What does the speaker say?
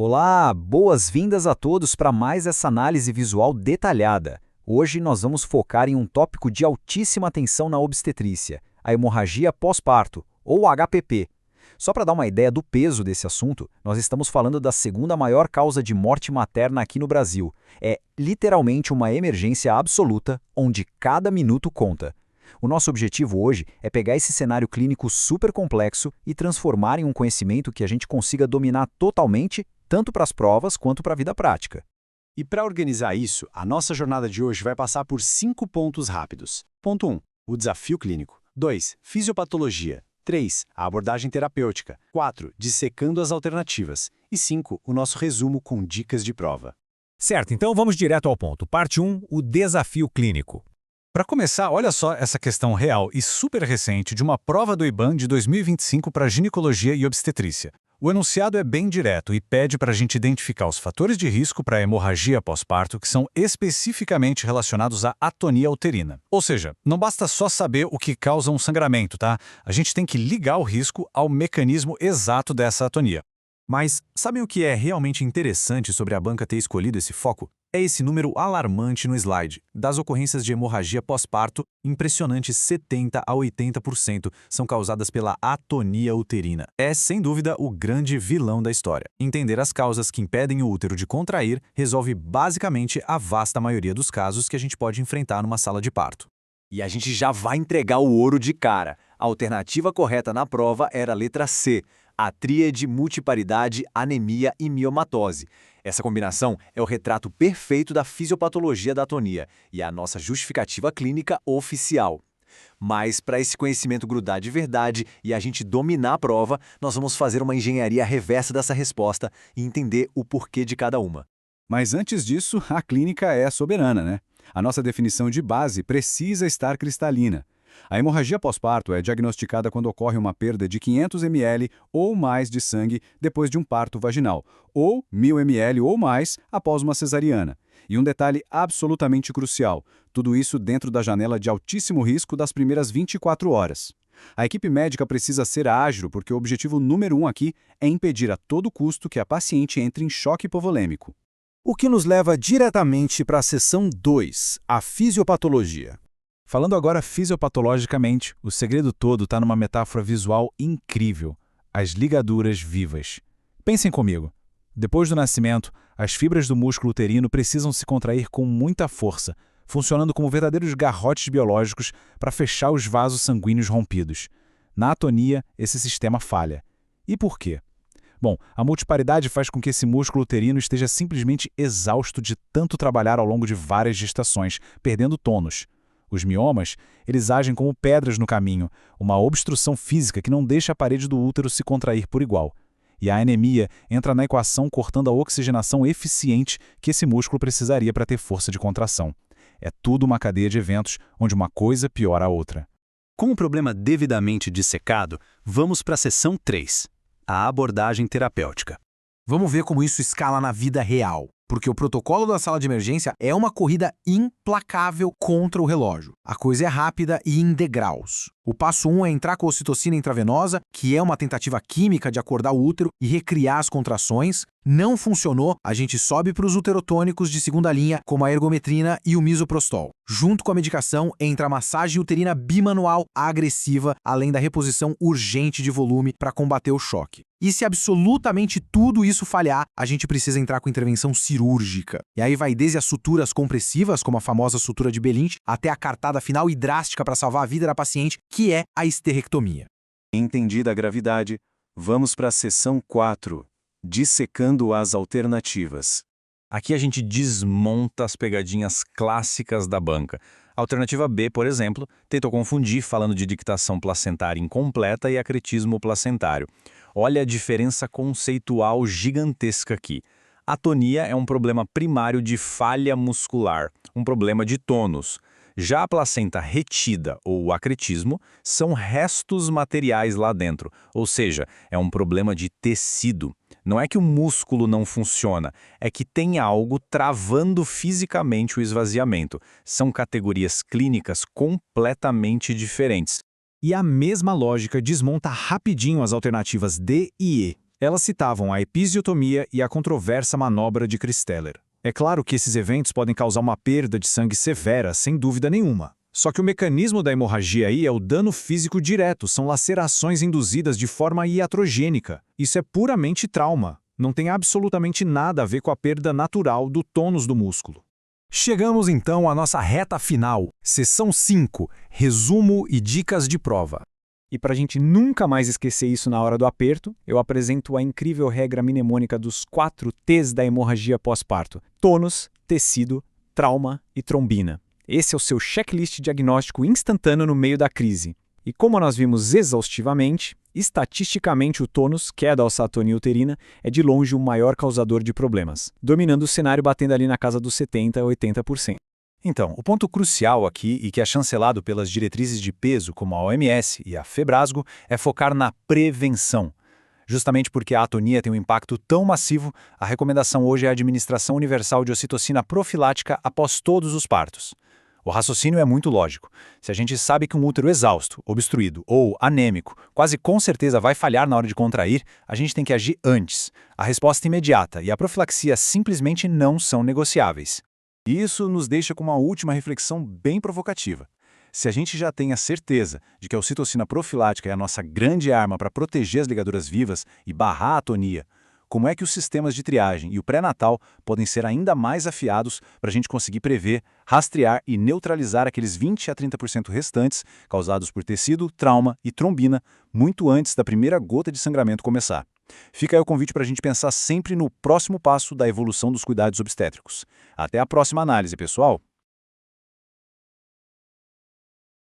Olá, boas-vindas a todos para mais essa análise visual detalhada. Hoje nós vamos focar em um tópico de altíssima atenção na obstetrícia, a hemorragia pós-parto, ou HPP. Só para dar uma ideia do peso desse assunto, nós estamos falando da segunda maior causa de morte materna aqui no Brasil. É literalmente uma emergência absoluta, onde cada minuto conta. O nosso objetivo hoje é pegar esse cenário clínico super complexo e transformar em um conhecimento que a gente consiga dominar totalmente, tanto para as provas quanto para a vida prática. E para organizar isso, a nossa jornada de hoje vai passar por 5 pontos rápidos. Ponto 1. O desafio clínico. 2. Fisiopatologia. 3. A abordagem terapêutica. 4. Dissecando as alternativas. E 5. O nosso resumo com dicas de prova. Certo, então vamos direto ao ponto. Parte 1, o desafio clínico. Para começar, olha só essa questão real e super recente de uma prova do IBAN de 2025 para ginecologia e obstetrícia. O enunciado é bem direto e pede para a gente identificar os fatores de risco para a hemorragia pós-parto que são especificamente relacionados à atonia uterina. Ou seja, não basta só saber o que causa um sangramento, tá? A gente tem que ligar o risco ao mecanismo exato dessa atonia. Mas sabem o que é realmente interessante sobre a banca ter escolhido esse foco? É esse número alarmante no slide. Das ocorrências de hemorragia pós-parto, impressionantes 70% a 80% são causadas pela atonia uterina. É, sem dúvida, o grande vilão da história. Entender as causas que impedem o útero de contrair resolve basicamente a vasta maioria dos casos que a gente pode enfrentar numa sala de parto. E a gente já vai entregar o ouro de cara. A alternativa correta na prova era a letra C, a tríade multiparidade, anemia e miomatose. Essa combinação é o retrato perfeito da fisiopatologia da atonia e a nossa justificativa clínica oficial. Mas para esse conhecimento grudar de verdade e a gente dominar a prova, nós vamos fazer uma engenharia reversa dessa resposta e entender o porquê de cada uma. Mas antes disso, a clínica é soberana, né? A nossa definição de base precisa estar cristalina. A hemorragia pós-parto é diagnosticada quando ocorre uma perda de 500 ml ou mais de sangue depois de um parto vaginal, ou 1000 ml ou mais após uma cesariana. E um detalhe absolutamente crucial, tudo isso dentro da janela de altíssimo risco das primeiras 24 horas. A equipe médica precisa ser ágil porque o objetivo número 1 aqui é impedir a todo custo que a paciente entre em choque hipovolêmico. O que nos leva diretamente para a seção 2, a fisiopatologia. Falando agora fisiopatologicamente, o segredo todo está numa metáfora visual incrível: as ligaduras vivas. Pensem comigo. Depois do nascimento, as fibras do músculo uterino precisam se contrair com muita força, funcionando como verdadeiros garrotes biológicos para fechar os vasos sanguíneos rompidos. Na atonia, esse sistema falha. E por quê? Bom, a multiparidade faz com que esse músculo uterino esteja simplesmente exausto de tanto trabalhar ao longo de várias gestações, perdendo tônus. Os miomas, eles agem como pedras no caminho, uma obstrução física que não deixa a parede do útero se contrair por igual. E a anemia entra na equação cortando a oxigenação eficiente que esse músculo precisaria para ter força de contração. É tudo uma cadeia de eventos onde uma coisa piora a outra. Com o problema devidamente dissecado, vamos para a seção 3, a abordagem terapêutica. Vamos ver como isso escala na vida real. Porque o protocolo da sala de emergência é uma corrida implacável contra o relógio. A coisa é rápida e em degraus. O passo 1 é entrar com ocitocina intravenosa, que é uma tentativa química de acordar o útero e recriar as contrações. Não funcionou, a gente sobe para os uterotônicos de segunda linha, como a ergometrina e o misoprostol. Junto com a medicação, entra a massagem uterina bimanual agressiva, além da reposição urgente de volume para combater o choque. E se absolutamente tudo isso falhar, a gente precisa entrar com intervenção cirúrgica. E aí vai desde as suturas compressivas, como a famosa sutura de Belint, até a cartada final e drástica para salvar a vida da paciente, que é a histerectomia. Entendida a gravidade, vamos para a seção 4, dissecando as alternativas. Aqui a gente desmonta as pegadinhas clássicas da banca. A alternativa B, por exemplo, tentou confundir falando de dictação placentária incompleta e acretismo placentário. Olha a diferença conceitual gigantesca aqui. Atonia é um problema primário de falha muscular, um problema de tônus. Já a placenta retida, ou o acretismo, são restos materiais lá dentro, ou seja, é um problema de tecido. Não é que o músculo não funciona, é que tem algo travando fisicamente o esvaziamento. São categorias clínicas completamente diferentes. E a mesma lógica desmonta rapidinho as alternativas D e E. Elas citavam a episiotomia e a controversa manobra de Christeller. É claro que esses eventos podem causar uma perda de sangue severa, sem dúvida nenhuma. Só que o mecanismo da hemorragia aí é o dano físico direto, são lacerações induzidas de forma iatrogênica. Isso é puramente trauma. Não tem absolutamente nada a ver com a perda natural do tônus do músculo. Chegamos então à nossa reta final, sessão 5, resumo e dicas de prova. E para a gente nunca mais esquecer isso na hora do aperto, eu apresento a incrível regra mnemônica dos 4 T's da hemorragia pós-parto: tônus, tecido, trauma e trombina. Esse é o seu checklist diagnóstico instantâneo no meio da crise. E como nós vimos exaustivamente, estatisticamente o tônus, que é da alçatonia uterina, é de longe o maior causador de problemas, dominando o cenário batendo ali na casa dos 70% a 80%. Então, o ponto crucial aqui, e que é chancelado pelas diretrizes de peso como a OMS e a FEBRASGO, é focar na prevenção. Justamente porque a atonia tem um impacto tão massivo, a recomendação hoje é a administração universal de ocitocina profilática após todos os partos. O raciocínio é muito lógico. Se a gente sabe que um útero exausto, obstruído ou anêmico quase com certeza vai falhar na hora de contrair, a gente tem que agir antes. A resposta imediata e a profilaxia simplesmente não são negociáveis. E isso nos deixa com uma última reflexão bem provocativa. Se a gente já tem a certeza de que a ocitocina profilática é a nossa grande arma para proteger as ligaduras vivas e barrar a atonia, como é que os sistemas de triagem e o pré-natal podem ser ainda mais afiados para a gente conseguir prever, rastrear e neutralizar aqueles 20 a 30% restantes causados por tecido, trauma e trombina muito antes da primeira gota de sangramento começar? Fica aí o convite para a gente pensar sempre no próximo passo da evolução dos cuidados obstétricos. Até a próxima análise, pessoal!